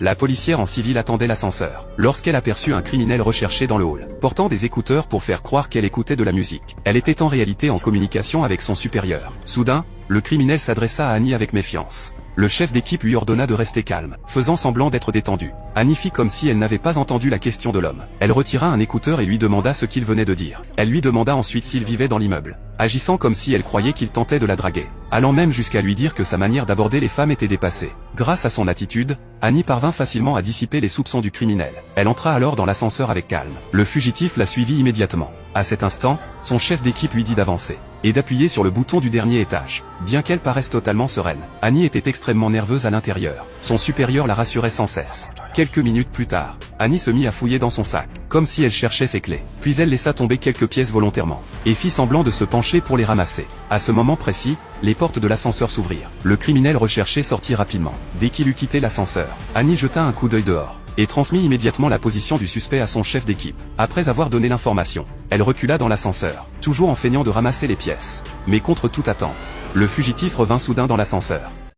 La policière en civil attendait l'ascenseur, lorsqu'elle aperçut un criminel recherché dans le hall, portant des écouteurs pour faire croire qu'elle écoutait de la musique. Elle était en réalité en communication avec son supérieur. Soudain, le criminel s'adressa à Annie avec méfiance. Le chef d'équipe lui ordonna de rester calme, faisant semblant d'être détendu. Annie fit comme si elle n'avait pas entendu la question de l'homme. Elle retira un écouteur et lui demanda ce qu'il venait de dire. Elle lui demanda ensuite s'il vivait dans l'immeuble, agissant comme si elle croyait qu'il tentait de la draguer, allant même jusqu'à lui dire que sa manière d'aborder les femmes était dépassée. Grâce à son attitude, Annie parvint facilement à dissiper les soupçons du criminel. Elle entra alors dans l'ascenseur avec calme. Le fugitif la suivit immédiatement. À cet instant, son chef d'équipe lui dit d'avancer et d'appuyer sur le bouton du dernier étage. Bien qu'elle paraisse totalement sereine, Annie était extrêmement nerveuse à l'intérieur. Son supérieur la rassurait sans cesse. Quelques minutes plus tard, Annie se mit à fouiller dans son sac, comme si elle cherchait ses clés. Puis elle laissa tomber quelques pièces volontairement, et fit semblant de se pencher pour les ramasser. À ce moment précis, les portes de l'ascenseur s'ouvrirent. Le criminel recherché sortit rapidement. Dès qu'il eut quitté l'ascenseur, Annie jeta un coup d'œil dehors et transmit immédiatement la position du suspect à son chef d'équipe. Après avoir donné l'information, elle recula dans l'ascenseur, toujours en feignant de ramasser les pièces. Mais contre toute attente, le fugitif revint soudain dans l'ascenseur.